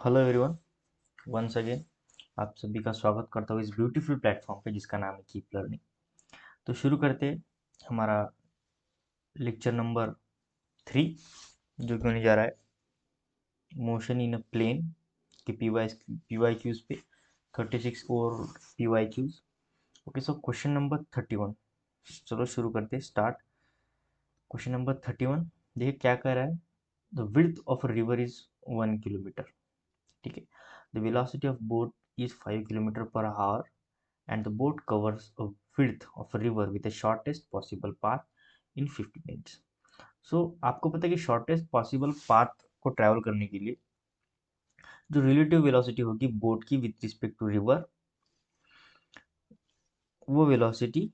Hello everyone, once again आप सभी का स्वागत करता हूँ इस ब्यूटीफुल प्लेटफॉर्म पे जिसका नाम है कीप लर्निंग। तो शुरू करते हैं हमारा लेक्चर नंबर 3, जो कि होने जा रहा है मोशन इन अ प्लेन के पी वाई क्यूज पे 36 और P Y Qs. Okay, so question number 31। चलो शुरू करते हैं, स्टार्ट। क्वेश्चन नंबर 31, देखिए क्या कह रहा है। The width of river is 1 kilometre. ठीक है, the velocity of boat is 5 kilometre per our and the boat covers a width of a river with the shortest possible path in 50 minutes. So आपको पता है कि shortest possible path को travel करने के लिए जो रिलेटिव वेलोसिटी होगी बोट की विथ रिस्पेक्ट टू रिवर, वो वेलोसिटी,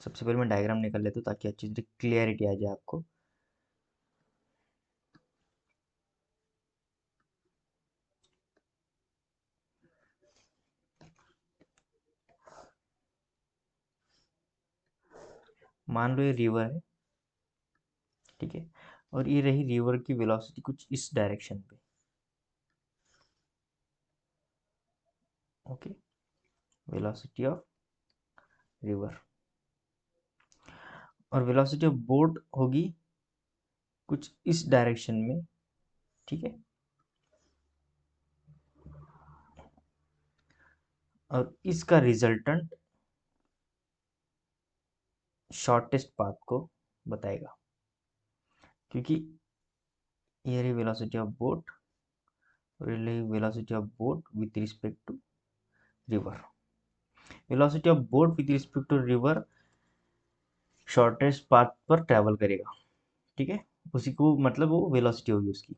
सबसे पहले मैं डायग्राम निकाल लेता हूँ ताकि अच्छी से क्लियरिटी आ जाए आपको। मान लो ये रिवर है, ठीक है, और ये रही रिवर की वेलोसिटी कुछ इस डायरेक्शन पे। ओके, वेलोसिटी ऑफ रिवर और वेलोसिटी ऑफ बोट होगी कुछ इस डायरेक्शन में। ठीक है, और इसका रिजल्टेंट शॉर्टेस्ट पाथ को बताएगा, क्योंकि ये रही वेलोसिटी ऑफ बोट और ये रही velocity of boat with respect to river. Velocity of boat with respect to river shortest path पर ट्रैवल करेगा। ठीक है, उसी को मतलब वो वेलोसिटी होगी उसकी।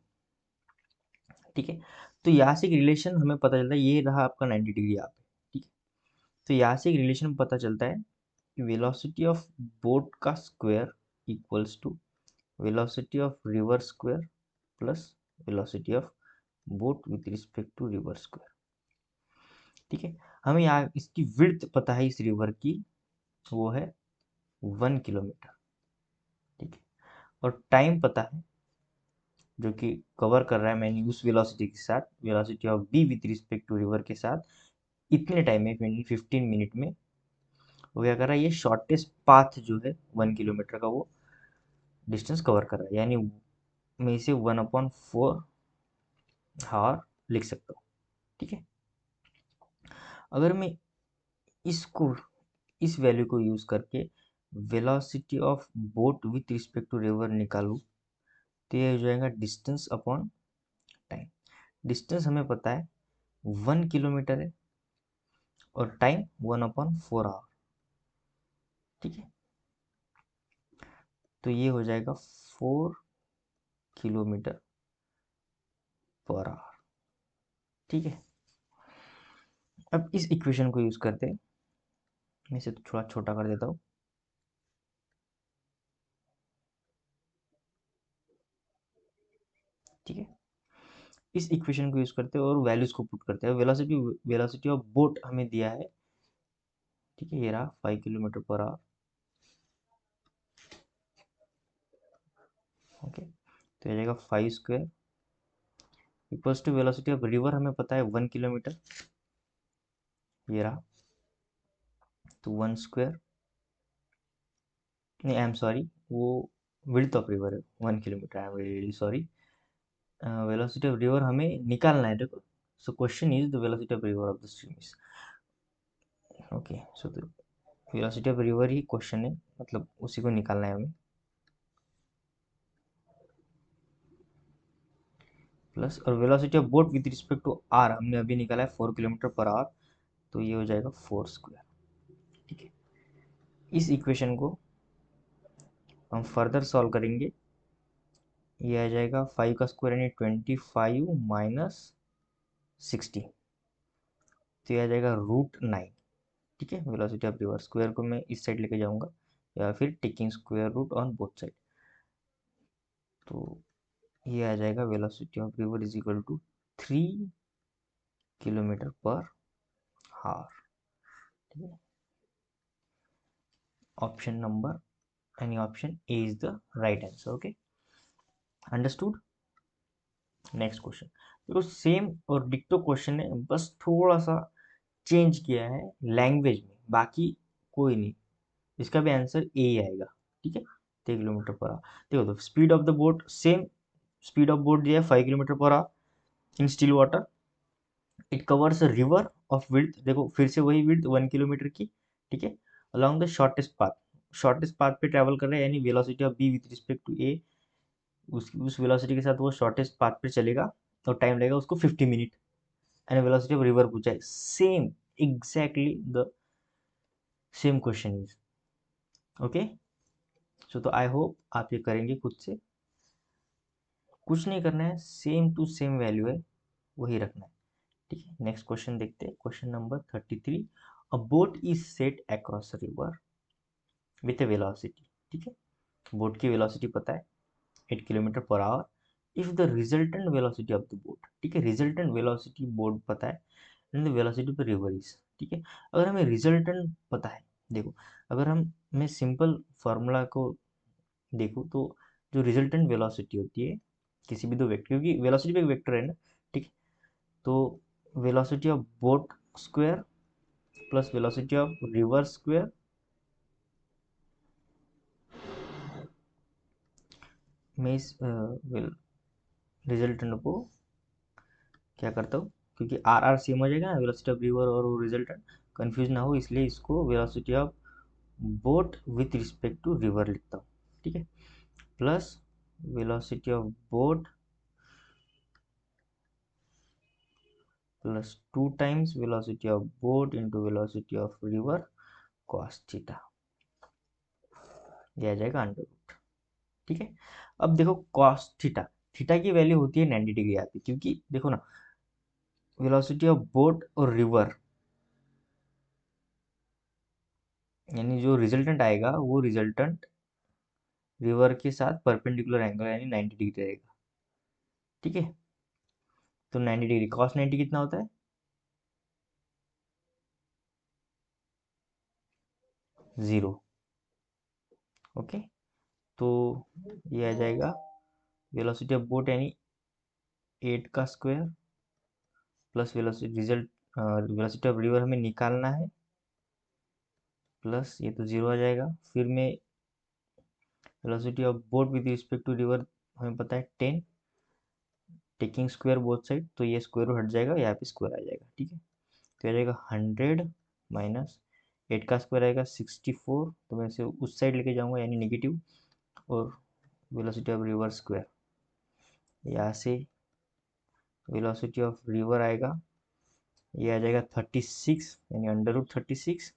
ठीक है, तो यहाँ से एक रिलेशन हमें पता चलता है, ये रहा आपका 90 डिग्री यहाँ पे। ठीक है, तो यहाँ से एक रिलेशन पता चलता है कि वेलोसिटी ऑफ बोट का square equals to velocity of river square plus velocity of boat with respect to river square. ठीक है, हमें यहाँ इसकी विड्थ पता है इस रिवर की, वो है 1 किलोमीटर। ठीक है, और टाइम पता है जो कि कवर कर रहा है मैंने उस वेलोसिटी के साथ, velocity of B with respect to river के साथ, इतने टाइम में 15 मिनट में वो क्या कर रहा है, ये शॉर्टेस्ट पाथ जो है 1 किलोमीटर का वो डिस्टेंस कवर कर रहा है। यानी मैं इसे 1/4 हावर लिख सकता हूँ। ठीक है, अगर मैं इसको इस वैल्यू को यूज करके velocity of boat with respect to river निकालूं, तो ये हो जाएगा डिस्टेंस अपॉन टाइम। डिस्टेंस हमें पता है 1 किलोमीटर है और टाइम 1/4 आवर। ठीक है, तो ये हो जाएगा 4 किलोमीटर पर आवर। ठीक है, अब इस इक्वेशन को यूज करते हैं, मैं इसे थोड़ा छोटा कर देता हूँ। ठीक है, इस इक्वेशन को यूज करते हैं और वैल्यूज को पुट करते हैं। वेलोसिटी वेलोसिटी ऑफ बोट हमें दिया है, ठीक है, ये रहा 5 किलोमीटर पर आवर। ओके, तो ये जाएगा 5 square equals to velocity of river हमें पता है 1 किलोमीटर, ये रहा, तो 1 स्क्वायर, नहीं आई एम सॉरी, वो विड्थ ऑफ रिवर है 1 kilometre, I am really sorry. Velocity of river हमें निकालना है, देखो। So question is the velocity of river of the stream is, okay, so the velocity of river ही question है, मतलब उसी को निकालना है हमें। प्लस और velocity of boat with respect to R हमने अभी निकाला है 4 किलोमीटर पर आवर, तो ये हो जाएगा 4 स्क्वायर। ठीक है, इस इक्वेशन को हम फर्दर सॉल्व करेंगे, ये आ जाएगा 5 का स्क्वायर यानी 25 माइनस 60, तो ये आ जाएगा √9। ठीक है, वेलोसिटी ऑफ रिवर स्क्वायर को मैं इस साइड लेके जाऊंगा या फिर taking square root on both side, तो ये आ जाएगा velocity of river is equal to 3 kilometre per hour. ठीक है, ऑप्शन नंबर यानी option A is the right answer. Okay, understood. Next question देखो, सेम और डिक्टो क्वेश्चन है, बस थोड़ा सा चेंज किया है लैंग्वेज में, बाकी कोई नहीं। इसका भी आंसर ए ही आएगा। ठीक है, 3 किलोमीटर पर आवर। देखो तो speed of the boat, same speed of boat दिया है 5 kilometre per our in still water. It covers a river of width, देखो फिर से वही विड्थ 1 किलोमीटर की। ठीक है, along the shortest path, shortest path पे ट्रैवल कर रहे हैं, यानी velocity of B with respect to A, उस वेलोसिटी के साथ वो शॉर्टेस्ट पाथ पे चलेगा, और टाइम लगेगा उसको 50 मिनट। एंड वेलोसिटी ऑफ रिवर पूछा है, same exactly the same question is okay. So तो आई होप आप ये करेंगे खुद से, कुछ नहीं करना है, सेम टू सेम वैल्यू है वही रखना है। ठीक है, नेक्स्ट क्वेश्चन देखते हैं, question number 33। A boat is set across river with A velocity. ठीक है, बोट की वेलोसिटी पता है 8 kilometre per our. If the resultant velocity of the boat, ठीक है, रिजल्टेंट वेलोसिटी बोट पता है, and the velocity of the river is. ठीक है, अगर हमें रिजल्टेंट पता है, देखो अगर हम मैं सिंपल फार्मूला को देखूँ तो जो रिजल्टेंट वेलोसिटी होती है किसी भी दो वेक्टर, क्योंकि वेलोसिटी भी एक वेक्टर है ना। ठीक है, तो velocity of boat square plus velocity of river square, मैं इस रिजल्टेंट को क्या करता हूँ, क्योंकि आर आर सेम हो जाएगा ना, वेलोसिटी ऑफ रिवर और वो रिजल्टेंट कंफ्यूज ना हो, इसलिए इसको velocity of boat with respect to river लिखता हूँ। ठीक है, plus velocity of boat plus 2 times velocity of boat into velocity of river cos theta, यह आ जाएगा अंडर रूट। ठीक है, अब देखो कॉस थीटा, थीटा की वैल्यू होती है 90 डिग्री आती है, क्योंकि देखो ना वेलोसिटी ऑफ बोट और रिवर, यानी जो रिजल्टेंट आएगा वो रिजल्टेंट रिवर के साथ परपेंडिकुलर एंगल यानी 90 डिग्री रहेगा। ठीक है, तो 90 डिग्री कॉस 90 कितना होता है, 0। ओके, तो ये आ जाएगा वेलोसिटी ऑफ बोट यानी 8 का square plus velocity result velocity of river हमें निकालना है, प्लस ये तो 0 आ जाएगा। फिर में velocity of boat with respect to river हमें पता है 10, टेकिंग स्क्वायर बोथ साइड, तो ये स्क्वायर हट जाएगा, यहाँ पे स्क्वायर आ जाएगा। ठीक है, तो आ जाएगा 100 माइनस 8 का स्क्वायर आएगा 64, तो मैं इसे उस साइड लेके जाऊंगा यानी नेगेटिव, और वेलोसिटी ऑफ रिवर स्क्वायर, यहाँ से वेलोसिटी ऑफ रिवर आएगा, ये आ जाएगा 36 यानी under root 36,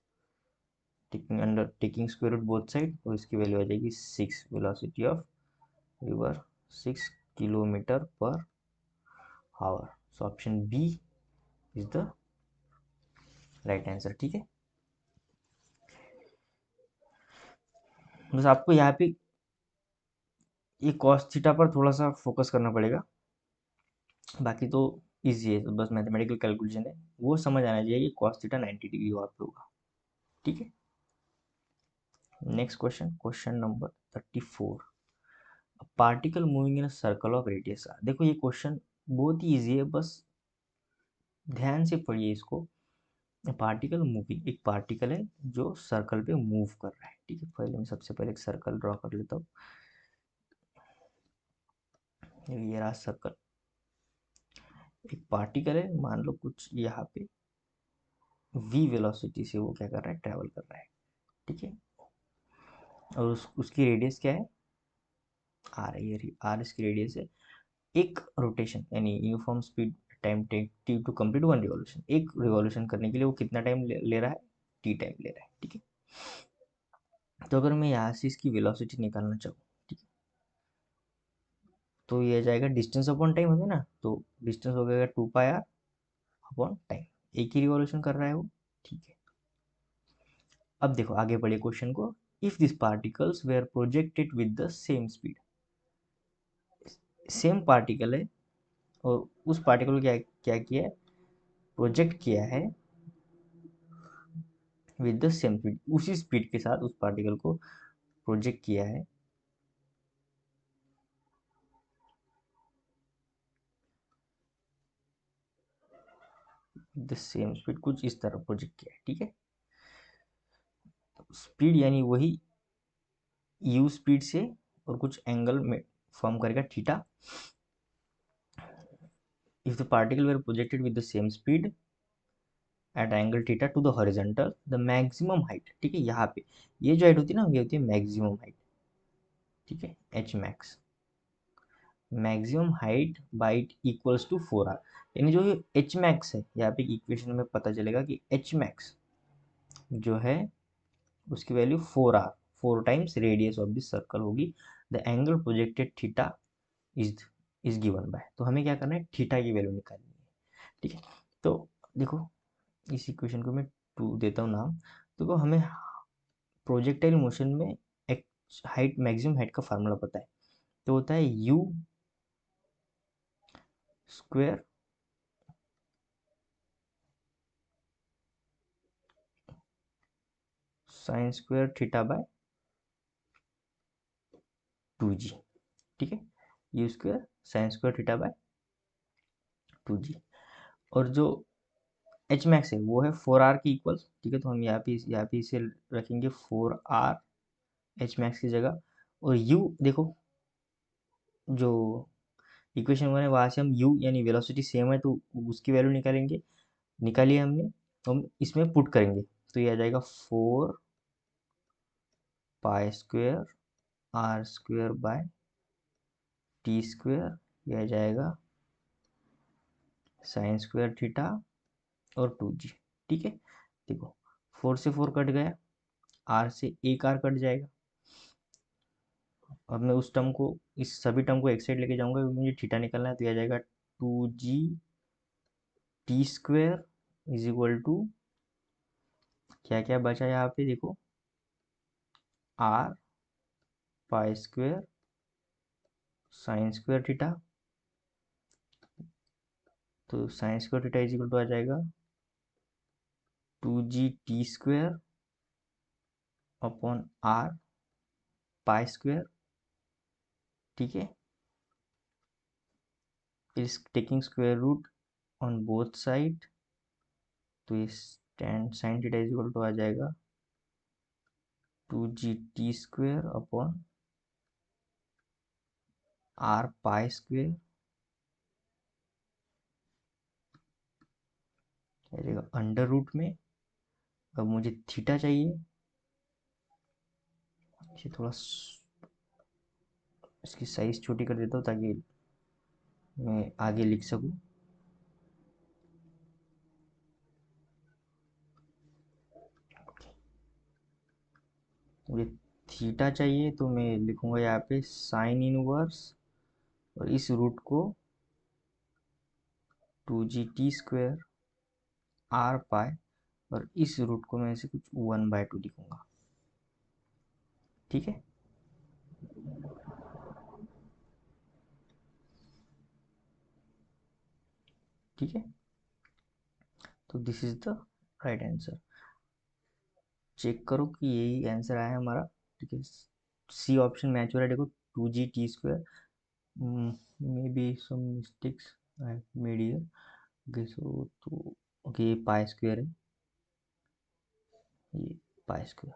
taking square root both side, और इसकी वैल्यू आ जाएगी 6, velocity of river 6 kilometre per hour. So option B is the right answer. ठीक है, बस आपको यहाँ पे ये कॉस थीटा पर थोड़ा सा फोकस करना पड़ेगा, बाकी तो इजी है, तो बस मैथमेटिकल कैलकुलेशन है, वो समझ आना चाहिए कि कॉस थीटा 90 डिग्री वहाँ पे होगा। ठीक है, next question, question number 34। Particle moving in circle of radius R, देखो ये क्वेश्चन बहुत ही ईजी है, बस ध्यान से पढ़िए इसको। पार्टिकल मूविंग, एक पार्टिकल है जो सर्कल पे मूव कर रहा है। ठीक है, पहले मैं सबसे पहले एक सर्कल ड्रॉ कर लेता हूँ, ये रहा सर्कल। एक पार्टिकल है, मान लो कुछ यहाँ पे v वेलोसिटी से वो क्या कर रहा है, ट्रेवल कर रहा है। ठीक है, और उसकी रेडियस क्या है, आर है, ये आर इसकी रेडियस है। एक रोटेशन यानी uniform speed time take T to complete 1 revolution, एक रिवॉल्यूशन करने के लिए वो कितना टाइम ले रहा है, टी टाइम ले रहा है। ठीक है, तो अगर मैं यहाँ से इसकी वेलोसिटी निकालना चाहूँ, ठीक है, तो ये जाएगा डिस्टेंस अपॉन टाइम होगा ना, तो डिस्टेंस हो गया 2 पाई आर अपॉन टाइम, एक ही रिवॉल्यूशन कर रहा है वो। ठीक है, अब देखो आगे बढ़े क्वेश्चन को। If this particles were projected with the same speed, same particle है और उस पार्टिकल को क्या क्या किया है, प्रोजेक्ट किया है विद द सेम स्पीड, उसी स्पीड के साथ उस पार्टिकल को प्रोजेक्ट किया है द सेम स्पीड, कुछ इस तरह प्रोजेक्ट किया है, ठीक है। स्पीड यानी वही यू स्पीड से और कुछ एंगल में फॉर्म करेगा theta. If the particle were projected with the same speed at angle theta to the horizontal, the maximum height, ठीक है, यहाँ पे ये जो हाइट होती है ना, ये होती है मैक्सिमम हाइट, ठीक है, H max. Maximum height by equals to 4r, यानी जो एच मैक्स है, यहाँ पे इक्वेशन में पता चलेगा कि एच मैक्स जो है उसकी value 4r, 4 times radius of this circle होगी। The angle projected theta is given by, तो हमें क्या करना है, थीटा की वैल्यू निकालनी है, ठीक है। तो देखो इस इक्वेशन को मैं 2 देता हूँ नाम। देखो हमें प्रोजेक्टाइल मोशन में एक हाइट, मैक्सिमम हाइट का फार्मूला पता है, तो होता है you square sine square theta by 2g, ठीक है, you square sine square theta by 2g। और जो एच मैक्स है वो है 4r की इक्वल, ठीक है, तो हम यहाँ पे इसे रखेंगे 4r एच मैक्स की जगह। और u देखो जो इक्वेशन 1 है वहाँ से हम u यानी वेलोसिटी सेम है तो उसकी वैल्यू निकालेंगे, निकालिए हमने, हम इसमें पुट करेंगे, तो ये आ जाएगा 4 pi square R square by T square, ये आ जाएगा साइन स्क्वायर थीटा और 2g, ठीक है। देखो 4 से 4 कट गया, आर से एक आर कट जाएगा। अब मैं उस टर्म को, इस सभी टर्म को एक साइड लेके जाऊंगा क्योंकि मुझे थीटा निकालना है, तो यह आ जाएगा 2g T square is equal to, क्या क्या बचा यहाँ पे देखो, R pi square sine square theta, तो sine square theta is equal to आ जाएगा 2g T square upon R pi square, ठीक है, is taking square root on both side, तो इस then sine theta is equal to आ जाएगा 2g T square upon R pi square, जाएगा under root में। अब मुझे थीटा चाहिए, इसे थोड़ा इसकी साइज छोटी कर देता हूँ ताकि मैं आगे लिख सकूँ। मुझे थीटा चाहिए तो मैं लिखूंगा यहाँ पे साइन इनवर्स और इस रूट को 2g टी स्क्वायर आर पाई, और इस रूट को मैं ऐसे कुछ 1/2 लिखूंगा, ठीक है। ठीक है, तो this is the right answer. Check करो कि यही आंसर आया हमारा, ठीक है। सी ऑप्शन मैच हो रहा है, देखो 2g T square, may be some mistakes I made here, okay so तो ओके ये पाई स्क्वायर है, ये pi square,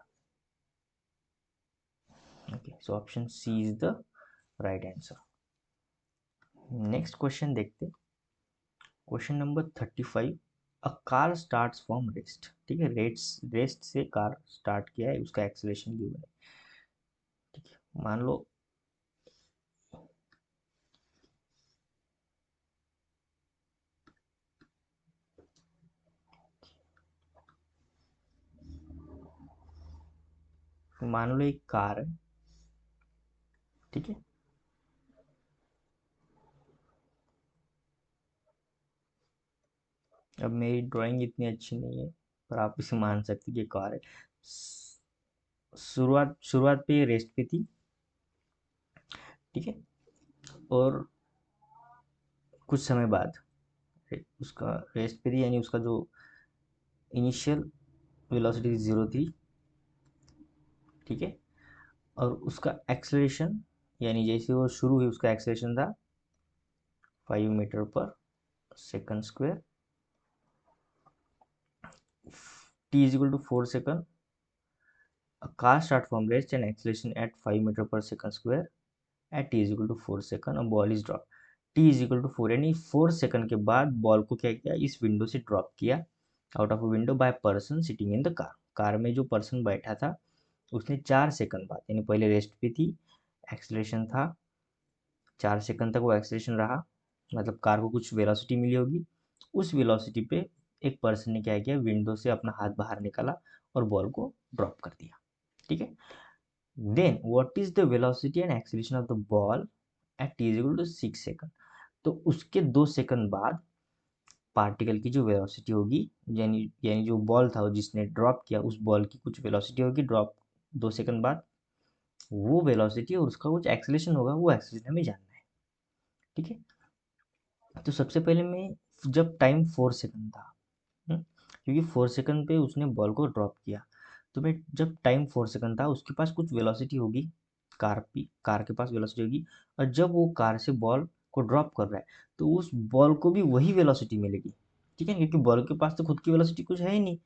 okay so option C is the right answer. Next question देखते, question number 35। A car starts from rest, ठीक है, rest से car start किया है, उसका एक्सेलरेशन गिवन है, ठीक है। मान लो एक कार है, ठीक है। अब मेरी ड्राइंग इतनी अच्छी नहीं है पर आप इसे मान सकते कि ये कार है। शुरुआत पे ये रेस्ट पे थी, ठीक है, और कुछ समय बाद उसका रेस्ट पे थी, यानी उसका जो इनिशियल वेलोसिटी 0 थी, ठीक है, और उसका एक्सेलरेशन यानी जैसे वो शुरू हुई उसका एक्सेलरेशन था 5 metre per second square, t is equal to 4 second, a car start from rest and acceleration at 5 meter per second square at t is equal to 4 second, a ball is dropped. t is equal to 4 यानी 4 second के बाद ball को क्या किया, इस window से drop किया out of a window by person sitting in the car. Car में जो पर्सन बैठा था उसने 4 सेकंड बाद, यानी पहले रेस्ट पे थी, एक्सलेशन था, 4 सेकंड तक वो एक्सलेशन रहा, मतलब कार को कुछ वेलोसिटी मिली होगी, उस वेलोसिटी पे एक पर्सन ने क्या किया, विंडो से अपना हाथ बाहर निकाला और बॉल को ड्रॉप कर दिया। ठीक है, then what is the velocity and acceleration of the ball at t is equal to 6 second. तो उसके 2 सेकंड बाद पार्टिकल की जो वेलोसिटी होगी, यानी यानी जो बॉल था जिसने ड्रॉप किया उस बॉल की कुछ वेलोसिटी होगी ड्रॉप 2 सेकंड बाद, वो वेलोसिटी और उसका कुछ एक्सेलरेशन होगा, वो एक्सेलरेशन हमें जानना है। ठीक है, तो सबसे पहले मैं, जब टाइम 4 सेकंड था, क्योंकि 4 सेकंड पे उसने बॉल को ड्रॉप किया, तो मैं जब टाइम 4 सेकंड था उसके पास कुछ वेलोसिटी होगी, कार के पास वेलोसिटी होगी, और जब वो कार से बॉल को ड्रॉप कर रहा है तो उस बॉल को भी वही वेलोसिटी मिलेगी। ठीक है, क्योंकि बॉल के पास तो खुद की वेलोसिटी कुछ है ही नहीं।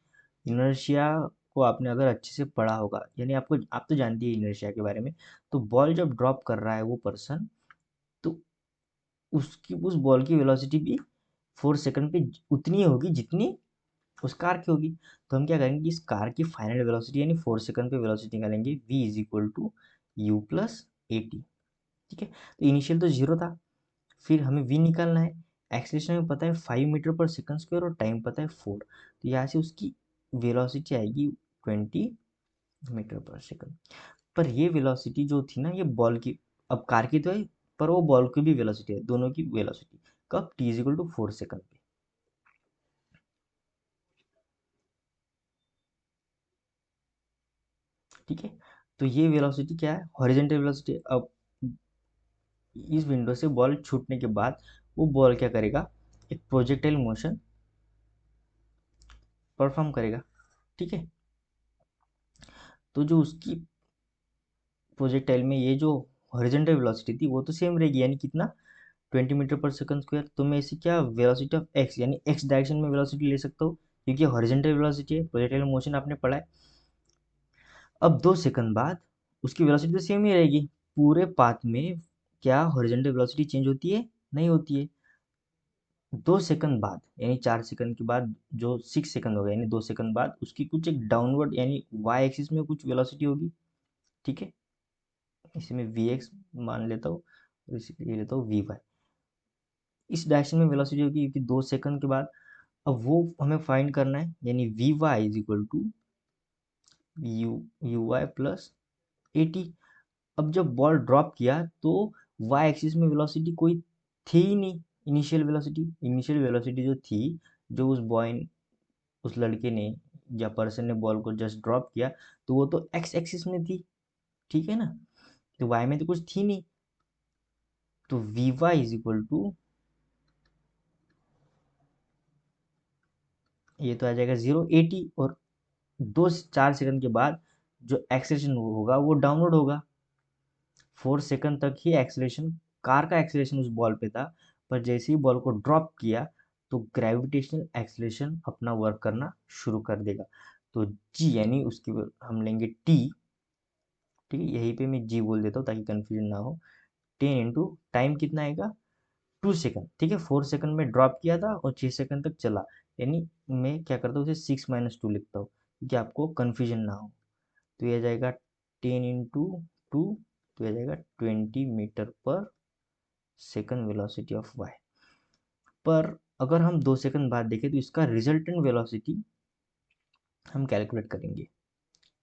इनर्शिया को आपने अगर अच्छे से पढ़ा होगा, यानी आप तो जानती है इनर्शिया के बारे में, तो बॉल जब ड्रॉप कर रहा है वो पर्सन, तो उसकी उस बॉल की वेलोसिटी भी 4 सेकंड पे उतनी ही होगी जितनी उस कार की होगी। तो हम क्या करेंगे, इस कार की फाइनल वेलोसिटी यानी 4 सेकंड पे वेलोसिटी निकालेंगे, v is equal to U plus A T. ठीक है, तो इनिशियल तो जीरो था, फिर हमें v निकालना है, एक्सेलरेशन हमें पता है 5 मीटर पर सेकंड स्क्वायर और टाइम पता है 4, तो यहाँ से उसकी वेलोसिटी आएगी 20 मीटर पर सेकंड। पर ये वेलोसिटी जो थी ना, ये बॉल की, अब कार की तो है, पर वो बॉल की भी वेलोसिटी है, दोनों की वेलोसिटी कब, t is equal to 4 second पे। ठीक है, तो ये वेलोसिटी क्या है, हॉरिजॉन्टल वेलोसिटी। अब इस विंडो से बॉल छूटने के बाद वो बॉल क्या करेगा, एक प्रोजेक्टाइल मोशन परफॉर्म करेगा। ठीक है, तो जो उसकी प्रोजेक्टाइल में ये जो हॉरिजॉन्टल वेलोसिटी थी वो तो सेम रहेगी, यानी कितना, 20 मीटर पर सेकंड स्क्वायर। तो मैं इसे क्या, वेलोसिटी ऑफ एक्स यानी एक्स डायरेक्शन में वेलोसिटी ले सकता हूँ, क्योंकि हॉरिजॉन्टल वेलोसिटी है, प्रोजेक्टाइल मोशन आपने पढ़ा है। अब 2 सेकंड बाद उसकी वेलोसिटी तो सेम ही रहेगी, पूरे पाथ में क्या हॉरिजॉन्टल वेलोसिटी चेंज होती है, नहीं होती है। 2 सेकंड बाद यानी 4 सेकंड के बाद जो 6 सेकंड हो गए, यानी 2 सेकंड बाद उसकी कुछ एक डाउनवर्ड यानी वाई एक्सिस में कुछ वेलोसिटी होगी। ठीक है, इसे मैं वी एक्स मान लेता हूँ और इसे ले लेता हूँ वी वाई, इस डायरेक्शन में वेलोसिटी होगी, क्योंकि 2 सेकंड के बाद। अब वो हमें फाइंड करना है, यानी V Y is equal to U U Y plus A T. अब जब बॉल ड्रॉप किया तो वाई एक्सिस में वेलोसिटी कोई थी ही नहीं, इनिशियल वेलोसिटी जो थी, जो उस लड़के ने या पर्सन ने बॉल को जस्ट ड्रॉप किया, तो वो तो एक्स एक्सिस में थी। ठीक है ना, तो वाई में तो कुछ थी नहीं, तो V Y is equal to, ये तो आ जाएगा 080, और 2 से 4 सेकंड के बाद जो एक्सेलेरेशन होगा वो डाउनवर्ड होगा। 4 सेकंड तक ही एक्सेलेरेशन, कार का एक्सेलेरेशन उस बॉल पे था, पर जैसे ही बॉल को ड्रॉप किया तो ग्रेविटेशनल एक्सेलेरेशन अपना वर्क करना शुरू कर देगा। तो जी यानी उसकी हम लेंगे टी। ठीक है, यहीं पे मैं जी बोल देता हूँ ताकि कंफ्यूजन ना हो। 10 इंटू टाइम कितना आएगा, 2 सेकंड। ठीक है, 4 सेकंड में ड्रॉप किया था और 6 सेकंड तक चला, यानी मैं क्या करता हूँ, उसे 6 - 2 लिखता हूँ कि आपको कंफ्यूजन ना हो। तो ये जाएगा 10 इंटू 2, तो ये जाएगा 20 metre per second velocity of Y. पर अगर हम 2 सेकंड बाद देखें तो इसका रिजल्टेंट वेलोसिटी हम कैलकुलेट करेंगे।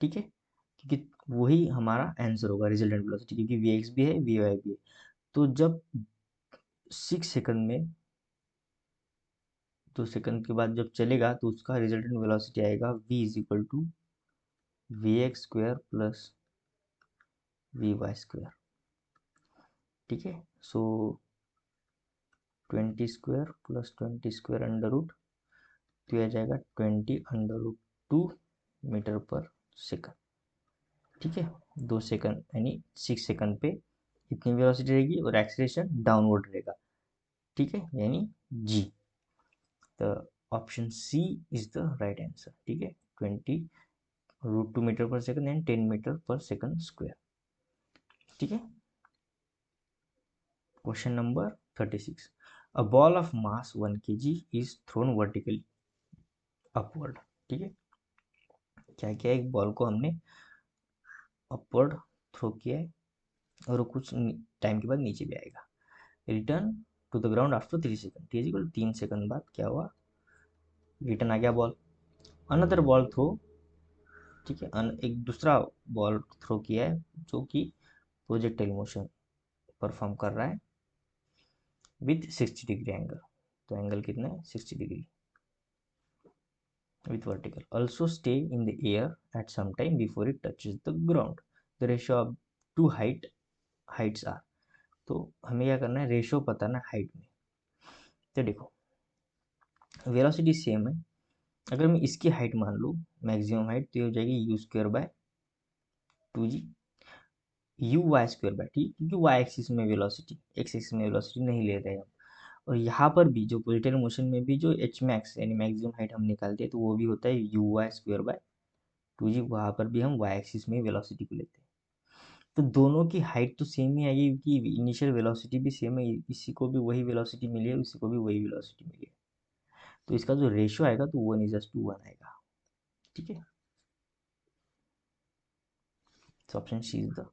ठीक है, क्योंकि वही हमारा आंसर होगा, रिजल्टेंट वेलोसिटी, क्योंकि वी एक्स भी है वी वाई भी है। तो जब 6 सेकंड में, 2 सेकंड के बाद जब चलेगा तो उसका रिजल्टेंट वेलोसिटी आएगा v is equal to V X square plus V Y square. ठीक है, so 20 square plus 20 square under root, तो यह जाएगा 20 √2 मीटर पर सेकंड। ठीक है, 2 सेकंड यानी 6 सेकंड पे इतनी वेलोसिटी रहेगी और एक्सेलरेशन डाउनवर्ड रहेगा। ठीक है, यानी जी। तो option C is the right answer, ठीक है। 20√2 metre per second and 10 metre per second square, ठीक है। Question number 36, a ball of mass 1 kg is thrown vertically upward, ठीक है। क्या क्या, एक बॉल को हमने अपवर्ड थ्रो किया है और वो कुछ टाइम के बाद नीचे भी आएगा। Return to the ground after 3 second, T equal 3 second बाद क्या हुआ, रिटर्न आ गया बॉल। अनदर बॉल थ्रो, ठीक है, एक दूसरा बॉल थ्रो किया है जो कि प्रोजेक्टाइल मोशन परफॉर्म कर रहा है विथ 60 डिग्री एंगल। तो एंगल कितना है, 60 degree with vertical. Also stay in the air at some time before it touches the ground. The ratio of two heights are. तो हमें क्या करना है, रेशियो पता ना हाइट में। तो देखो वेलोसिटी सेम है, अगर मैं इसकी हाइट मान लूँ मैक्सिमम हाइट, तो ये हो जाएगी u² / 2g, u/y² ठीक, क्योंकि y एक्सिस में वेलोसिटी, x एक्सिस में वेलोसिटी नहीं ले रहे हैं हम। और यहाँ पर भी जो पोजिटिव मोशन में भी जो एच मैक्स यानी मैक्सिमम हाइट हम निकालते हैं तो वो भी होता है u/² / 2g, वहाँ पर भी हम y एक्सिस में वेलोसिटी को लेते हैं। तो दोनों की हाइट तो सेम ही आएगी क्योंकि इनिशियल वेलोसिटी भी सेम है, इसी को भी वही वेलोसिटी मिली है, इसी को भी वही वेलोसिटी मिली है। तो इसका जो रेशियो आएगा तो 1:1 आएगा, ठीक है। So option C is the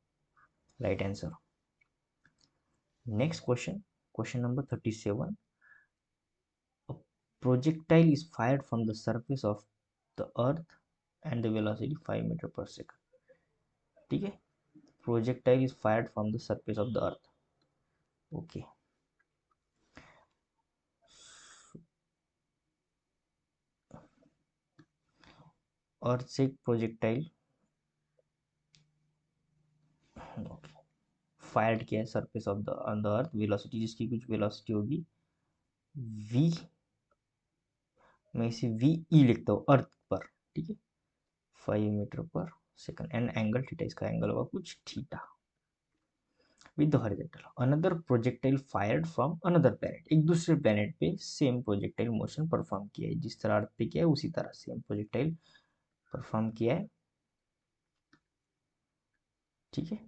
right answer. Next question, question number 37. A projectile is fired from the surface of the earth and the velocity 5 meter per second. ठीक है, projectile is fired from the surface of the earth. Okay. अर्थ से एक projectile fired किया है surface of the on the earth, velocity जिसकी कुछ velocity होगी v, मैं इसे वी ई लिखता हूँ अर्थ पर, ठीक है, 5 metre per second and angle theta, इसका एंगल होगा कुछ theta with the horizontal. Another projectile fired from another planet, एक दूसरे प्लेनेट पे सेम प्रोजेक्टाइल मोशन परफॉर्म किया है, जिस तरह अर्थ पे किया है उसी तरह सेम प्रोजेक्टाइल परफॉर्म किया है, ठीक है।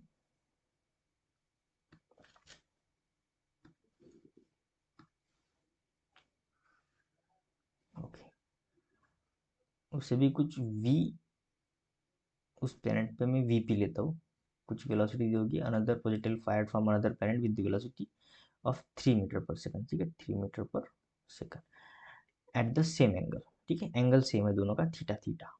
ओके, उसे भी कुछ v, उस प्लेनेट पे मैं वीपी लेता हूँ, कुछ वेलोसिटी दी होगी, another projectile fired from another planet with the velocity of 3 metre per second, ठीक है, 3 metre per second at the same angle, ठीक है, एंगल सेम है दोनों का, theta theta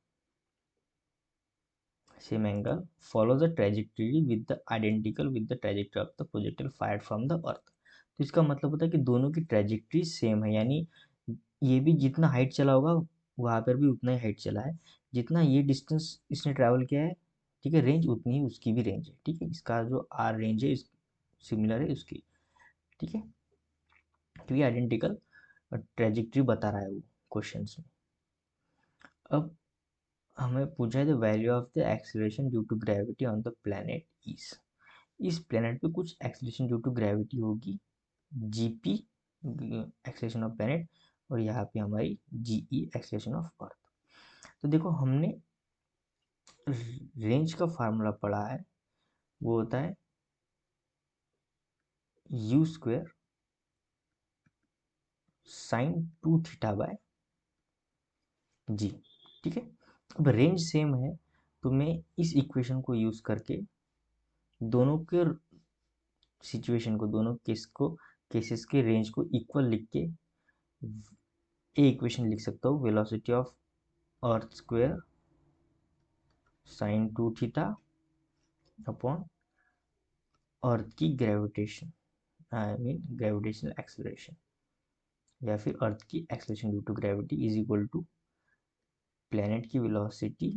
same angle, follow the trajectory with the identical with the trajectory of the projectile fired from the earth. तो इसका मतलब होता है कि दोनों की ट्रेजेक्टरी सेम है, यानी ये भी जितना हाइट चला होगा वहाँ पर भी उतना ही हाइट चला है, जितना ये डिस्टेंस इसने ट्रैवल किया है, ठीक है, रेंज उतनी ही उसकी भी रेंज है, ठीक है, इसका जो आर रेंज है इस सिमिलर है उसकी, ठीक है, क्योंकि आइडेंटिकल ट्रेजेक्टरी बता रहा है वो क्वेश्चन में। अब हमें पूछा है the value of the acceleration due to gravity on the planet is, इस प्लैनेट पे कुछ एक्सीलरेशन ड्यू टू ग्रेविटी होगी, जीपी एक्सीलरेशन ऑफ प्लैनेट, और यहाँ पे हमारी जीई एक्सीलरेशन ऑफ अर्थ। तो देखो हमने रेंज का फार्मूला पढ़ा है, वो होता है u² sin 2θ/g, ठीक है। अब रेंज सेम है तो मैं इस इक्वेशन को यूज करके दोनों के सिचुएशन को, दोनों केसेस के रेंज को इक्वल लिख के ए इक्वेशन लिख सकता हूँ, velocity of earth square sin 2θ upon earth की gravitation, I mean gravitational acceleration, या फिर अर्थ की acceleration due to gravity is equal to planet की वेलोसिटी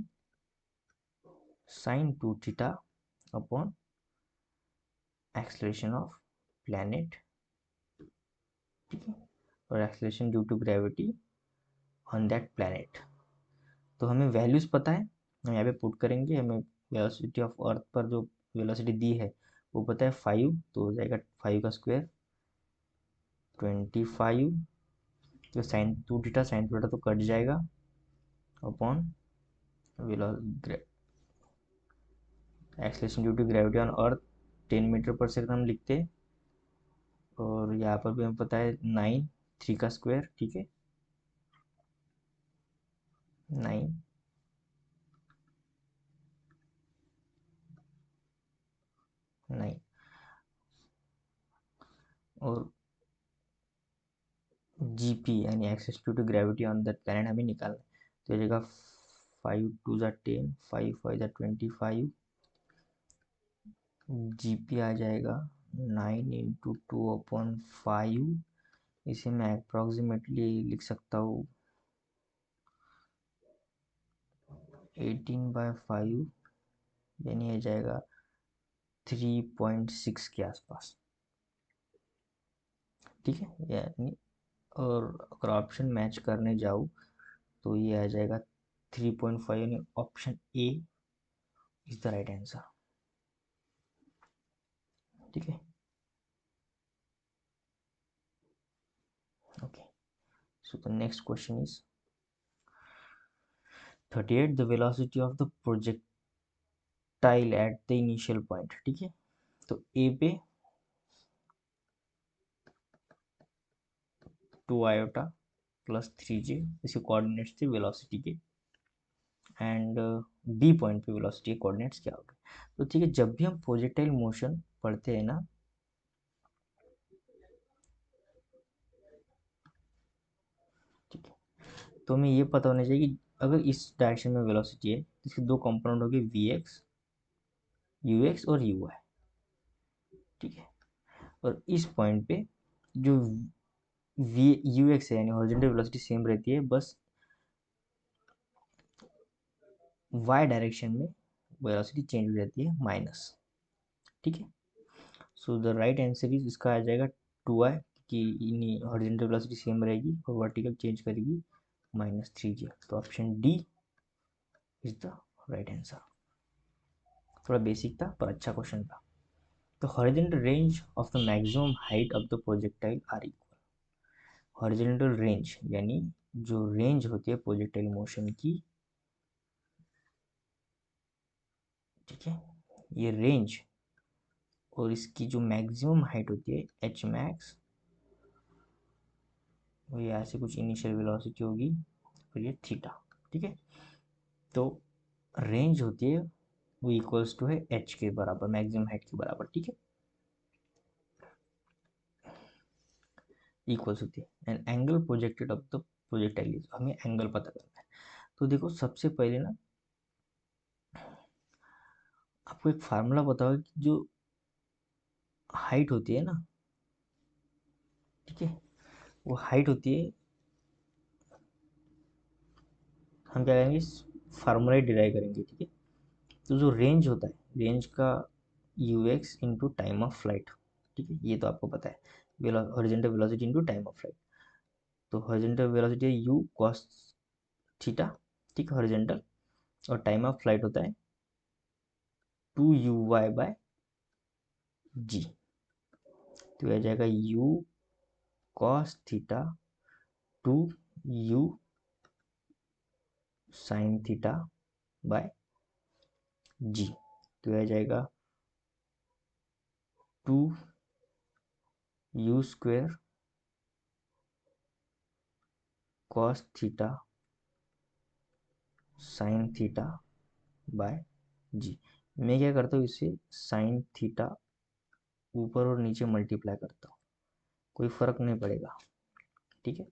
sin 2θ अपॉन एक्सेलरेशन ऑफ प्लेनेट, ठीक है, और acceleration due to gravity on that planet. तो हमें वैल्यूज पता है, हम यहाँ पे पुट करेंगे, हमें वेलोसिटी ऑफ अर्थ पर जो वेलोसिटी दी है वो पता है 5, तो हो जाएगा 5 का स्क्वायर 25 तो साइन 2 थीटा साइन थीटा तो कट जाएगा upon acceleration due to gravity on earth 10 metre per second हम लिखते, और यहाँ पर भी हमें पता है 9 3 का स्क्वायर, ठीक है 9 9 और जीपी यानी access due to gravity on that planet हमें निकालना है। तो ये जगह 5 2 10 5 5 25, जीपी आ जाएगा 9 × 2/5। इसे मैं अप्रॉक्सीमेटली लिख सकता हूँ 18/5, यानी आ जाएगा 3.6 के आसपास, ठीक है यानी। और अगर ऑप्शन मैच करने जाऊँ तो ये आ जाएगा 3.5, यानी option A is the right answer, ठीक है okay. So the next question is 38 the velocity of the projectile at the initial point, ठीक है। तो ए पे 2 i प्लस 3j इसके कोऑर्डिनेट्स थे वेलोसिटी के, एंड बी पॉइंट पे वेलोसिटी के कोऑर्डिनेट्स क्या हो गए। तो ठीक है, जब भी हम प्रोजेक्टाइल मोशन पढ़ते हैं ना, ठीक है, तो हमें ये पता होना चाहिए कि अगर इस डायरेक्शन में वेलोसिटी है तो इसके दो कंपोनेंट हो गए वी एक्स, यू एक्स और यू वाई, ठीक है। और इस पॉइंट पे जो वी यू एक्स है यानी हॉरिजॉन्टल वेलोसिटी सेम रहती है, बस वाई डायरेक्शन में वेलोसिटी चेंज हो जाती है माइनस, ठीक है। So the right answer is, इसका आ जाएगा 2i, कि हॉरिजॉन्टल वेलोसिटी सेम रहेगी और वर्टिकल चेंज करेगी -3j। तो option D is the right answer. थोड़ा बेसिक था पर अच्छा क्वेश्चन था। तो horizontal range of the maximum height of the projectile are equal, horizontal range यानी जो रेंज होती है प्रोजेक्टाइल मोशन की, ठीक है, ये रेंज और इसकी जो मैक्सिमम हाइट होती है एच मैक्स, वो यहाँ से कुछ इनिशियल वेलोसिटी होगी और ये थीटा, ठीक है। तो रेंज होती है वो इक्वल्स टू है एच के बराबर, मैक्सिमम हाइट के बराबर, ठीक है, इक्वल्स होती है। And angle projected of the projectile is, हमें एंगल पता करना है। तो देखो सबसे पहले ना आपको एक फार्मूला पता होगा कि जो हाइट होती है ना, ठीक है, वो हाइट होती है, हम क्या करेंगे फार्मूला डिराइव करेंगे, ठीक है। तो जो रेंज होता है, रेंज का you x into time of flight, ठीक है, ये तो आपको पता है, horizontal velocity into time of flight. तो हॉरिजॉन्टल वेलोसिटी है यू कॉस थीटा, ठीक है हॉरिजॉन्टल, और टाइम ऑफ फ्लाइट होता है 2u/y जी। तो यह जाएगा u cos theta 2u sin theta by G. तो यह जाएगा 2u² cos theta sin theta by G. मैं क्या करता हूँ, इसे sin थीटा ऊपर और नीचे मल्टीप्लाई करता हूँ, कोई फर्क नहीं पड़ेगा, ठीक है।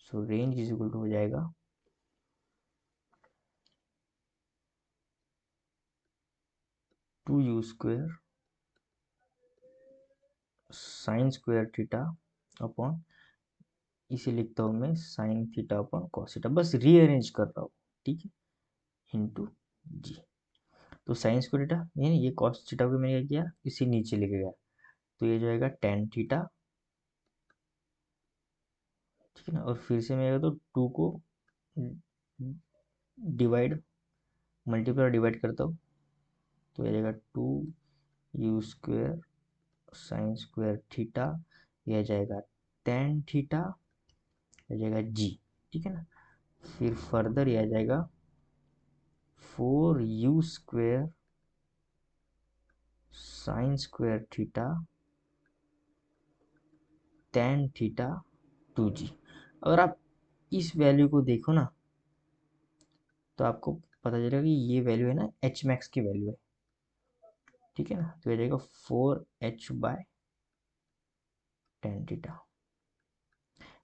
So range is equal to हो जाएगा 2u² sin² थीटा अपॉन, इसे लिखता हूँ मैं sin theta upon cos theta, बस रीअरेंज कर रहा हूँ, ठीक है, इंटू जी। तो sin² थीटा यानी ये cos थीटा को मैंने क्या किया, इसे नीचे लेके गया, तो ये जाएगा tan थीटा, ठीक है ना। और फिर से मैं तो 2 को डिवाइड मल्टीप्लाई डिवाइड करता हूँ, तो ये जाएगा 2u² sin² थीटा, यह जाएगा tan थीटा, यह जाएगा g, ठीक है ना। फिर फर्दर यह जाएगा 4u² sin square theta tan theta 2g। अगर आप इस वैल्यू को देखो ना तो आपको पता चलेगा कि ये वैल्यू है ना एच मैक्स की वैल्यू है, ठीक है ना। तो ये जाएगा 4h/tan थीटा।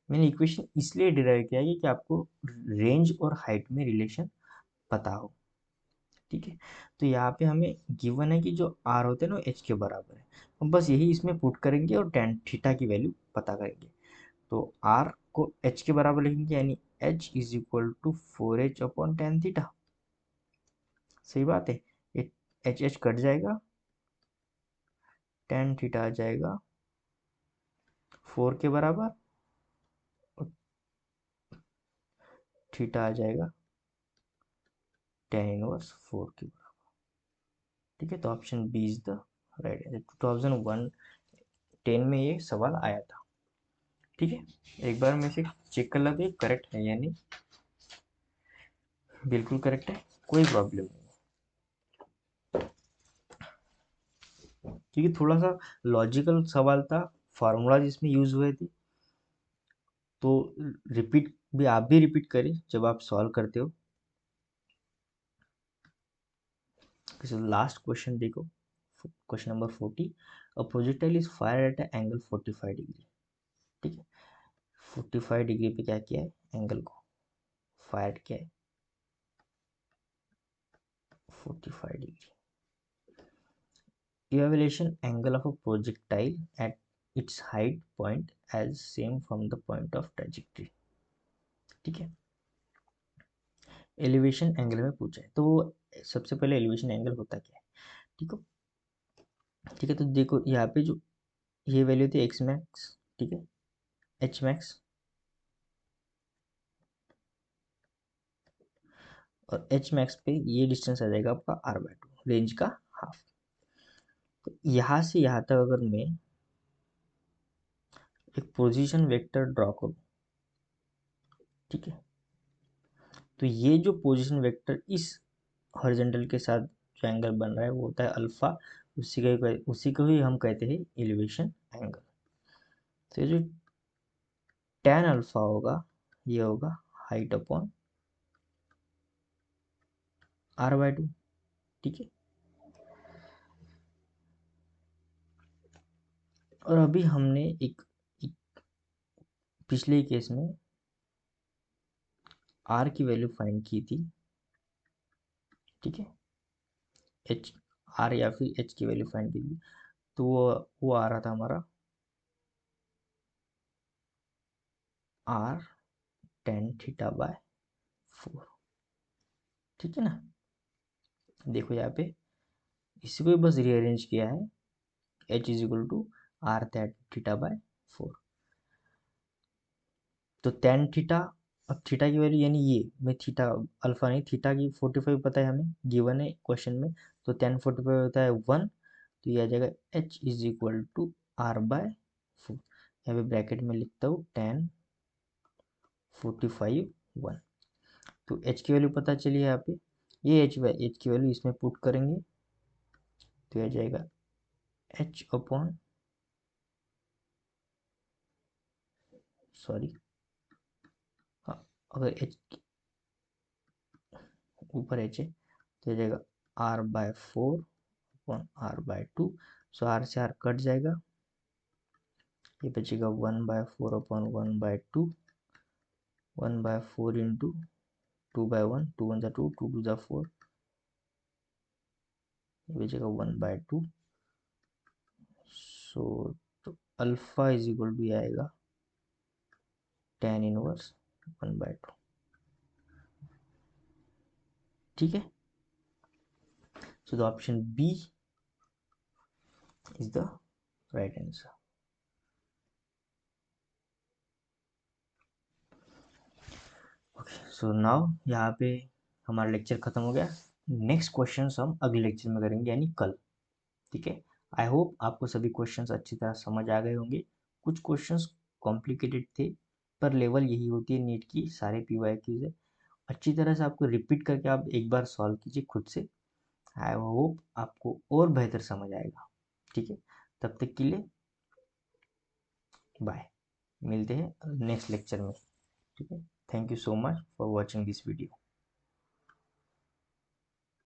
मैंने इक्वेशन इसलिए डिराइव किया है कि आपको रेंज और हाइट में रिलेशन पता हो, ठीक है। तो यहाँ पे हमें गिवन है कि जो आर होते हैं ना एच के बराबर है, हम बस यही इसमें पुट करेंगे और tan थीटा की वैल्यू पता करेंगे। तो आर को एच के बराबर लिखेंगे, यानी H is equal to 4h/tan theta. सही बात है, ये एच एच कट जाएगा, tan थीटा आ जाएगा 4 के बराबर और थीटा आ जाएगा tan इनवर्स 4 के बराबर, ठीक है। तो option B is the right answer. 2010 में ये सवाल आया था, ठीक है। एक बार मैं इसे चेक कर लेते करेक्ट है या नहीं। बिल्कुल करेक्ट है, कोई प्रॉब्लम नहीं, क्योंकि थोड़ा सा लॉजिकल सवाल था, फार्मूलाज इसमें यूज हुए थे। तो रिपीट भी, आप भी रिपीट करें जब आप सॉल्व करते हो। लास्ट क्वेश्चन देखो, question number 40। A projectile is fire eight angle 45 degree, ठीक है। 45 डिग्री पे क्या किया है, एंगल को फायर किया है 45 degree. Evaluation angle of a projectile at its height point as same from the point of trajectory, ठीक है। एलिवेशन एंगल में पूछा है, तो सबसे पहले एलिवेशन एंगल होता क्या है, ठीक है। ठीक है, तो देखो यहाँ पे जो ये वैल्यू थी एक्स मैक्स, ठीक है, एच मैक्स और एच मैक्स पे ये डिस्टेंस आ जाएगा आपका r/2, रेंज का हाफ। तो यहाँ से यहाँ तक अगर मैं एक पोजीशन वेक्टर ड्रॉ करूँ, ठीक है, तो ये जो पोजीशन वेक्टर इस हॉरिजॉन्टल के साथ जो एंगल बन रहा है वो होता है अल्फा, उसी को ही हम कहते हैं एलिवेशन एंगल। तो ये जो tan अल्फा होगा ये होगा हाइट अपॉन r/2, ठीक है। और अभी हमने एक पिछले केस में r की वैल्यू फाइंड की थी, ठीक है, h r या फिर h की वैल्यू फाइंड की थी। तो वो आ रहा था हमारा r tan θ/4, ठीक है ना। देखो यहाँ पे इसी को बस रीअरेंज किया है, h is equal to r tan θ/4। तो tan थीटा, अब थीटा की वैल्यू यानी ये मैं थीटा अल्फा नहीं, थीटा की 45 पता है हमें, गिवन है क्वेश्चन में। तो tan 45 होता है 1, तो ये आ जाएगा h is equal to r/4। यहाँ पे ब्रैकेट में लिखता हूँ tan 45 1। तो h की वैल्यू पता चली है यहाँ पे, ये h की वैल्यू इसमें पुट करेंगे तो यह जाएगा h अपॉन, सॉरी हाँ, अगर h ऊपर h है तो यह जाएगा r/4 अपॉन r/2। सो r से r कट जाएगा, ये बचेगा 1/4 अपॉन 1/2, 1/4 इंटू 2/1, 2 1 2, 2 2 4, ये बचेगा 1/2। सो तो अल्फा इज इक्वल टू आएगा tan इनवर्स 1/2, ठीक है। So the option B is the right answer. Okay, so now यहाँ पे हमारा लेक्चर खत्म हो गया। नेक्स्ट क्वेश्चन हम अगले लेक्चर में करेंगे, यानी कल, ठीक है। आई होप आपको सभी क्वेश्चंस अच्छी तरह समझ आ गए होंगे। कुछ क्वेश्चंस कॉम्प्लिकेटेड थे, पर लेवल यही होती है नीट की, सारे PYQs है। अच्छी तरह से आपको रिपीट करके आप एक बार सॉल्व कीजिए खुद से। आई होप आपको और बेहतर समझ आएगा। ठीक है, तब तक के लिए बाय, मिलते हैं नेक्स्ट लेक्चर में। ठीक है, thank you so much for watching this video.